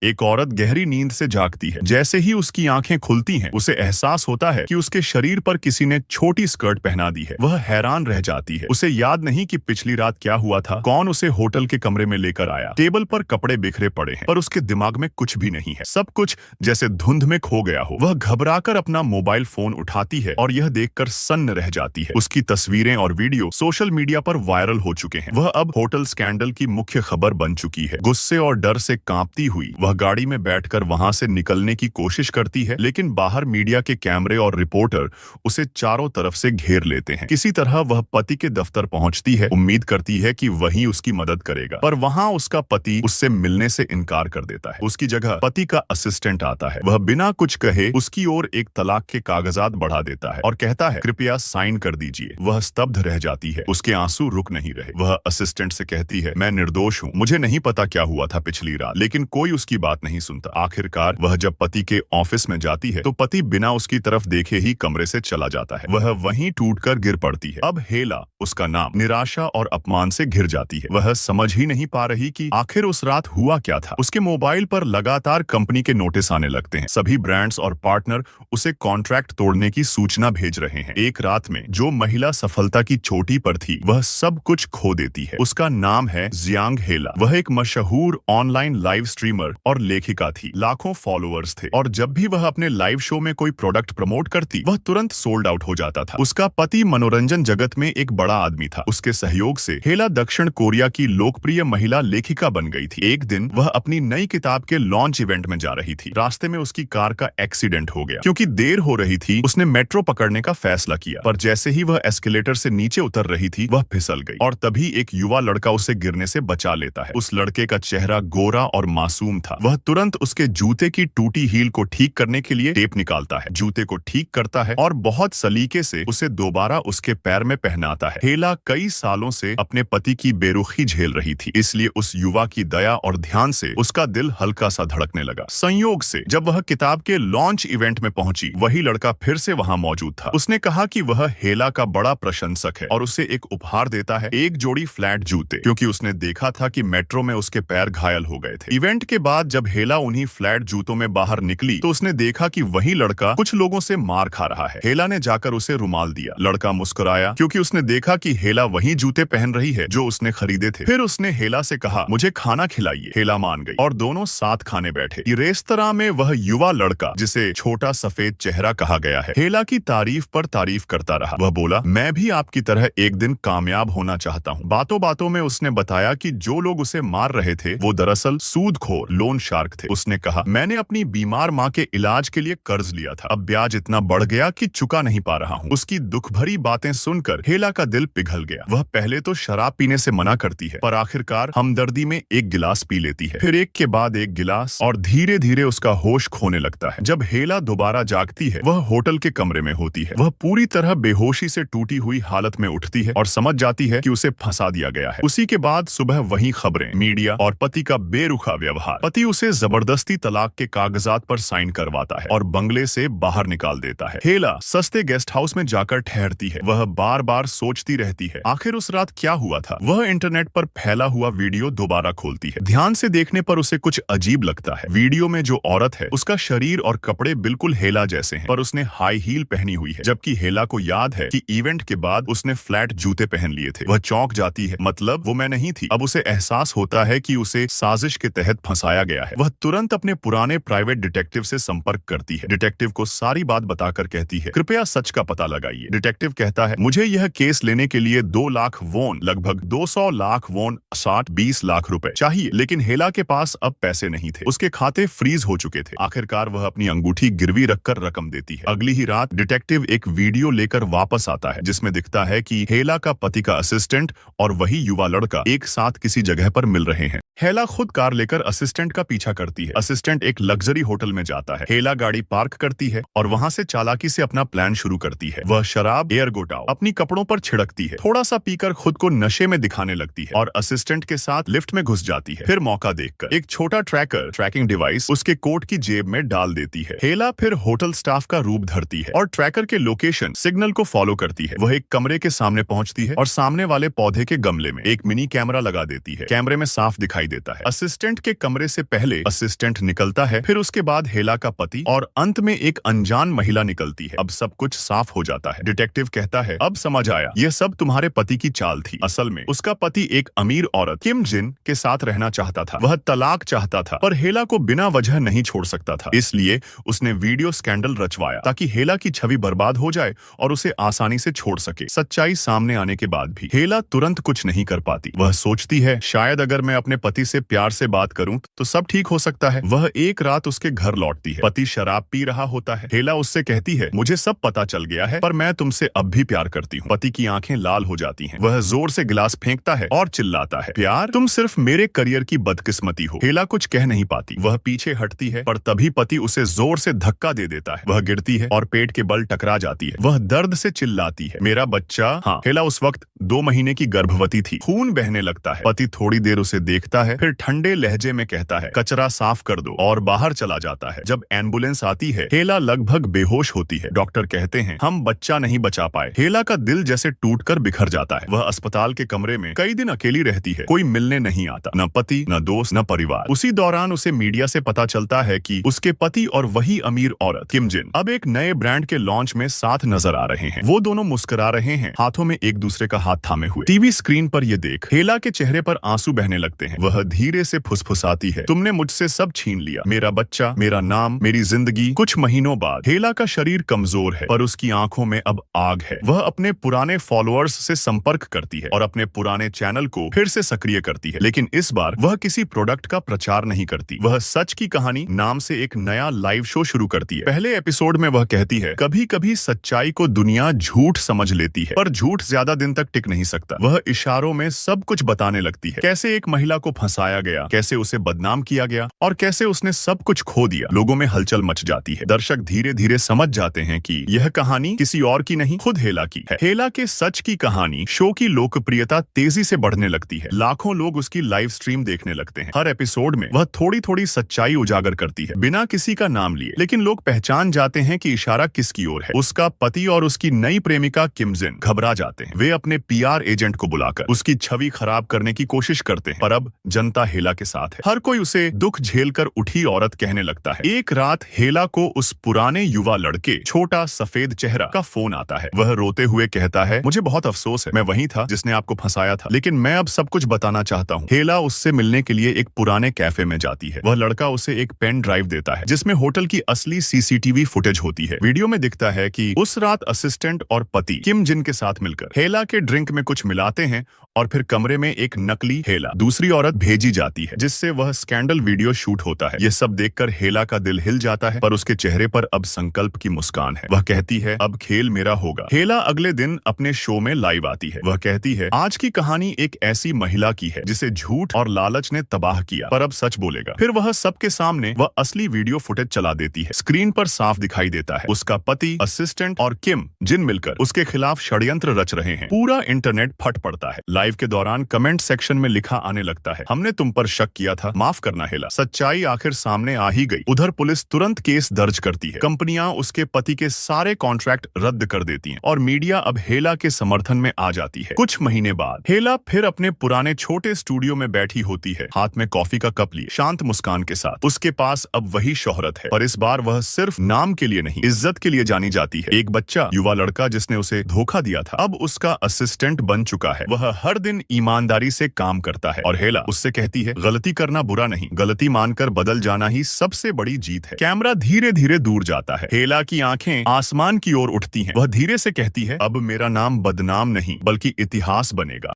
एक औरत गहरी नींद से जागती है। जैसे ही उसकी आंखें खुलती हैं, उसे एहसास होता है कि उसके शरीर पर किसी ने छोटी स्कर्ट पहना दी है। वह हैरान रह जाती है। उसे याद नहीं कि पिछली रात क्या हुआ था, कौन उसे होटल के कमरे में लेकर आया। टेबल पर कपड़े बिखरे पड़े हैं, पर उसके दिमाग में कुछ भी नहीं है। सब कुछ जैसे धुंध में खो गया हो। वह घबराकर अपना मोबाइल फोन उठाती है और यह देखकर सन्न रह जाती है। उसकी तस्वीरें और वीडियो सोशल मीडिया पर वायरल हो चुके हैं। वह अब होटल स्कैंडल की मुख्य खबर बन चुकी है। गुस्से और डर से कांपती हुई वह गाड़ी में बैठकर वहां से निकलने की कोशिश करती है, लेकिन बाहर मीडिया के कैमरे और रिपोर्टर उसे चारों तरफ से घेर लेते हैं। किसी तरह वह पति के दफ्तर पहुंचती है, उम्मीद करती है कि वही उसकी मदद करेगा, पर वहां उसका पति उससे मिलने से इनकार कर देता है। उसकी जगह पति का असिस्टेंट आता है। वह बिना कुछ कहे उसकी ओर एक तलाक के कागजात बढ़ा देता है और कहता है, कृपया साइन कर दीजिए। वह स्तब्ध रह जाती है। उसके आंसू रुक नहीं रहे। वह असिस्टेंट से कहती है, मैं निर्दोष हूँ, मुझे नहीं पता क्या हुआ था पिछली रात। लेकिन कोई उसकी बात नहीं सुनता। आखिरकार वह जब पति के ऑफिस में जाती है तो पति बिना उसकी तरफ देखे ही कमरे से चला जाता है। वह वहीं टूटकर गिर पड़ती है। अब हेला, उसका नाम, निराशा और अपमान से घिर जाती है। वह समझ ही नहीं पा रही कि आखिर उस रात हुआ क्या था। उसके मोबाइल पर लगातार कंपनी के नोटिस आने लगते हैं। सभी ब्रांड्स और पार्टनर उसे कॉन्ट्रैक्ट तोड़ने की सूचना भेज रहे हैं। एक रात में जो महिला सफलता की चोटी पर थी, वह सब कुछ खो देती है। उसका नाम है जियांग हेला। वह एक मशहूर ऑनलाइन लाइव स्ट्रीमर और लेखिका थी। लाखों फॉलोअर्स थे और जब भी वह अपने लाइव शो में कोई प्रोडक्ट प्रमोट करती, वह तुरंत सोल्ड आउट हो जाता था। उसका पति मनोरंजन जगत में एक बड़ा आदमी था। उसके सहयोग से हेला दक्षिण कोरिया की लोकप्रिय महिला लेखिका बन गई थी। एक दिन वह अपनी नई किताब के लॉन्च इवेंट में जा रही थी। रास्ते में उसकी कार का एक्सीडेंट हो गया। क्योंकि देर हो रही थी, उसने मेट्रो पकड़ने का फैसला किया, पर जैसे ही वह एस्केलेटर से नीचे उतर रही थी, वह फिसल गई और तभी एक युवा लड़का उसे गिरने से बचा लेता है। उस लड़के का चेहरा गोरा और मासूम था। वह तुरंत उसके जूते की टूटी हील को ठीक करने के लिए टेप निकालता है, जूते को ठीक करता है और बहुत सलीके से उसे दोबारा उसके पैर में पहनाता है। हेला कई सालों से अपने पति की बेरुखी झेल रही थी, इसलिए उस युवा की दया और ध्यान से उसका दिल हल्का सा धड़कने लगा। संयोग से जब वह किताब के लॉन्च इवेंट में पहुंची, वही लड़का फिर से वहां मौजूद था। उसने कहा कि वह हेला का बड़ा प्रशंसक है और उसे एक उपहार देता है, एक जोड़ी फ्लैट जूते, क्योंकि उसने देखा था कि मेट्रो में उसके पैर घायल हो गए थे। इवेंट के बाद जब हेला उन्हीं फ्लैट जूतों में बाहर निकली तो उसने देखा कि वही लड़का कुछ लोगों से मार खा रहा है। हेला ने जाकर उसे रुमाल दिया। लड़का मुस्कुराया क्योंकि उसने देखा कि हेला वही जूते पहन रही है जो उसने खरीदे थे। फिर उसने हेला से कहा, मुझे खाना खिलाइए। हेला मान गई और दोनों साथ खाने बैठे। रेस्तरां में वह युवा लड़का, जिसे छोटा सफेद चेहरा कहा गया है, हेला की तारीफ पर तारीफ करता रहा। वह बोला, मैं भी आपकी तरह एक दिन कामयाब होना चाहता हूँ। बातों बातों में उसने बताया कि जो लोग उसे मार रहे थे वो दरअसल सूदखोर लोन शार्क थे। उसने कहा, मैंने अपनी बीमार माँ के इलाज के लिए कर्ज लिया था, अब ब्याज इतना बढ़ गया कि चुका नहीं पा रहा हूँ। उसकी दुख भरी बातें सुनकर हेला का दिल पिघल गया। वह पहले तो शराब पीने से मना करती है, पर आखिरकार हमदर्दी में एक गिलास पी लेती है, फिर एक के बाद एक गिलास, और धीरे धीरे उसका होश खोने लगता है। जब हेला दोबारा जागती है, वह होटल के कमरे में होती है। वह पूरी तरह बेहोशी से टूटी हुई हालत में उठती है और समझ जाती है कि उसे फंसा दिया गया है। उसी के बाद सुबह वही खबरें, मीडिया और पति का बेरुखा व्यवहार। पति उसे जबरदस्ती तलाक के कागजात पर साइन करवाता है और बंगले से बाहर निकाल देता है। हेला सस्ते गेस्ट हाउस में जाकर ठहरती है। वह बार बार सोचती रहती है, आखिर उस रात क्या हुआ था। वह इंटरनेट पर फैला हुआ वीडियो दोबारा खोलती है। ध्यान से देखने पर उसे कुछ अजीब लगता है। वीडियो में जो औरत है, उसका शरीर और कपड़े बिल्कुल हेला जैसे हैं, पर उसने हाई हील पहनी हुई है, जबकि हेला को याद है कि इवेंट के बाद उसने फ्लैट जूते पहन लिए थे। वह चौंक जाती है, मतलब वो मैं नहीं थी। अब उसे एहसास होता है कि उसे साजिश के तहत फंसाया गया है। वह तुरंत अपने पुराने प्राइवेट डिटेक्टिव से संपर्क करती है। डिटेक्टिव को सारी बात बताकर कहती है, कृपया सच का पता लगाइए। डिटेक्टिव कहता है, मुझे यह केस लेने के लिए 2 लाख वोन, लगभग 200 लाख वोन, 60-20 लाख रुपए चाहिए, लेकिन हेला के पास अब पैसे नहीं थे। उसके खाते फ्रीज हो चुके थे। आखिरकार वह अपनी अंगूठी गिरवी रखकर रकम देती है। अगली ही रात डिटेक्टिव एक वीडियो लेकर वापस आता है, जिसमें दिखता है कि हेला का पति का असिस्टेंट और वही युवा लड़का एक साथ किसी जगह पर मिल रहे हैं। हेला खुद कार लेकर असिस्टेंट का पीछा करती है। असिस्टेंट एक लग्जरी होटल में जाता है। हेला गाड़ी पार्क करती है और वहां से चालाकी से अपना प्लान शुरू करती है। वह शराब एयरगोटाओ अपनी कपड़ों पर छिड़कती है, थोड़ा सा पीकर खुद को नशे में दिखाने लगती है और असिस्टेंट के साथ लिफ्ट में घुस जाती है। फिर मौका देखकर एक छोटा ट्रैकिंग डिवाइस उसके कोट की जेब में डाल देती है। हेला फिर होटल स्टाफ का रूप धरती है और ट्रैकर के लोकेशन सिग्नल को फॉलो करती है। वह एक कमरे के सामने पहुंचती है और सामने वाले पौधे के गमले में एक मिनी कैमरा लगा देती है। कैमरे में साफ दिखाई देता है। असिस्टेंट के कमरे से पहले असिस्टेंट निकलता है, फिर उसके बाद हेला का पति और अंत में एक अनजान महिला निकलती है। अब सब कुछ साफ हो जाता है। डिटेक्टिव कहता है, अब समझ आया, यह सब तुम्हारे पति की चाल थी। असल में उसका पति एक अमीर औरत किम जिन के साथ रहना चाहता था। वह तलाक चाहता था, पर हेला को बिना वजह नहीं छोड़ सकता था। इसलिए उसने वीडियो स्कैंडल रचवाया ताकि हेला की छवि बर्बाद हो जाए और उसे आसानी से छोड़ सके। सच्चाई सामने आने के बाद भी हेला तुरंत कुछ नहीं कर पाती। वह सोचती है, शायद अगर मैं अपने पति से प्यार से बात करूं तो सब ठीक हो सकता है। वह एक रात उसके घर लौटती है। पति शराब पी रहा होता है। हेला उससे कहती है, मुझे सब पता चल गया है, पर मैं तुमसे अब भी प्यार करती हूँ। पति की आंखें लाल हो जाती हैं। वह जोर से गिलास फेंकता है और चिल्लाता है, प्यार? तुम सिर्फ मेरे करियर की बदकिस्मती हो। हेला कुछ कह नहीं पाती। वह पीछे हटती है, पर तभी पति उसे जोर से धक्का दे देता है। वह गिरती है और पेट के बल टकरा जाती है। वह दर्द से चिल्लाती है, मेरा बच्चा? हाँ। हेला उस वक्त 2 महीने की गर्भवती थी। खून बहने लगता है। पति थोड़ी देर उसे देखता है, फिर ठंडे लहजे में कहता है, कचरा साफ कर दो, और बाहर चला जाता है। जब एम्बुलेंस आती है, हेला लगभग बेहोश होती है। डॉक्टर कहते हैं, हम बच्चा नहीं बचा पाए। हेला का दिल जैसे टूटकर बिखर जाता है। वह अस्पताल के कमरे में कई दिन अकेली रहती है। कोई मिलने नहीं आता, न पति, न दोस्त, न परिवार। उसी दौरान उसे मीडिया से पता चलता है कि उसके पति और वही अमीर औरत किम जिन अब एक नए ब्रांड के लॉन्च में साथ नजर आ रहे हैं। वो दोनों मुस्कुरा रहे हैं, हाथों में एक दूसरे का हाथ थामे हुए। टीवी स्क्रीन पर ये देख हेला के चेहरे पर आंसू बहने लगते हैं। वह धीरे से फुसफुसाती है, तुमने मुझसे सब छीन लिया, मेरा बच्चा, मेरा नाम, मेरी जिंदगी। कुछ महीनों बाद हेला का शरीर कमजोर है, पर उसकी आंखों में अब आग है। वह अपने पुराने फॉलोअर्स से संपर्क करती है और अपने पुराने चैनल को फिर से सक्रिय करती है, लेकिन इस बार वह किसी प्रोडक्ट का प्रचार नहीं करती। वह सच की कहानी नाम से एक नया लाइव शो शुरू करती है। पहले एपिसोड में वह कहती है, कभी कभी सच्चाई को दुनिया झूठ समझ लेती है, पर झूठ ज्यादा दिन तक टिक नहीं सकता। वह इशारों में सब कुछ बताने लगती है, कैसे एक महिला को फंसाया गया, कैसे उसे बदनाम किया गया और कैसे उसने सब कुछ खो दिया। लोगों में हलचल मच जाती है। दर्शक धीरे धीरे समझ जाते हैं कि यह कहानी किसी और की नहीं, खुद हेला की है। हेला के सच की कहानी शो की लोकप्रियता तेजी से बढ़ने लगती है। लाखों लोग उसकी लाइव स्ट्रीम देखने लगते हैं। हर एपिसोड में वह थोड़ी थोड़ी सच्चाई उजागर करती है, बिना किसी का नाम लिए, लेकिन लोग पहचान जाते हैं कि इशारा किसकी ओर है। उसका पति और उसकी नई प्रेमिका किम जिन घबरा जाते हैं। वे अपने पीआर एजेंट को बुलाकर उसकी छवि खराब करने की कोशिश करते हैं, पर अब जनता हेला के साथ है। हर कोई उसे दुख झेलकर उठी औरत कहने लगता है। एक रात हेला को उस पुराने युवा लड़के छोटा सफेद चेहरा का फोन आता है। वह रोते हुए कहता है, मुझे बहुत अफसोस है, मैं वही था जिसने आपको फंसाया था, लेकिन मैं अब सब कुछ बताना चाहता हूँ। हेला उससे मिलने के लिए एक पुराने कैफे में जाती है। वह लड़का उसे एक पेन ड्राइव देता है जिसमें होटल की असली सीसीटीवी फुटेज होती है। वीडियो में दिखता है कि उस रात असिस्टेंट और पति किम जिन के साथ मिलकर हेला के ड्रिंक में कुछ मिलाते हैं और फिर कमरे में एक नकली हेला, दूसरी औरत भेजी जाती है, जिससे वह स्कैंडल वीडियो शूट होता है। यह सब देखकर हेला का दिल हिल जाता है, पर उसके चेहरे पर अब संकल्प की मुस्कान है। वह कहती है, अब खेल मेरा होगा। हेला अगले दिन अपने शो में लाइव आती है। वह कहती है, आज की कहानी एक ऐसी महिला की है जिसे झूठ और लालच ने तबाह किया, पर अब सच बोलेगा। फिर वह सबके सामने वह असली वीडियो फुटेज चला देती है। स्क्रीन पर साफ दिखाई देता है उसका पति, असिस्टेंट और किम जिन मिलकर उसके खिलाफ षड्यंत्र रच रहे हैं। पूरा इंटरनेट फट पड़ता है। लाइव के दौरान कमेंट सेक्शन में लिखा आने लगता है, हमने तुम पर शक किया था, माफ करना हेला। सच्चाई आखिर सामने आ ही गई। उधर पुलिस तुरंत केस दर्ज करती है। कंपनियां उसके पति के सारे कॉन्ट्रैक्ट रद्द कर देती हैं और मीडिया अब हेला के समर्थन में आ जाती है। कुछ महीने बाद हेला फिर अपने पुराने छोटे स्टूडियो में बैठी होती है, हाथ में कॉफी का कप लिए, शांत मुस्कान के साथ। उसके पास अब वही शोहरत है, पर इस बार वह सिर्फ नाम के लिए नहीं, इज्जत के लिए जानी जाती है। एक बच्चा, युवा लड़का जिसने उसे धोखा दिया था, अब उसका असिस्टेंट बन चुका है। वह हर दिन ईमानदारी से काम करता है और हेला उससे कहती है, गलती करना बुरा नहीं, गलती मानकर बदल जाना ही सबसे बड़ी जीत है। कैमरा धीरे धीरे दूर जाता है। हेला की आंखें आसमान की ओर उठती हैं। वह धीरे से कहती है, अब मेरा नाम बदनाम नहीं बल्कि इतिहास बनेगा।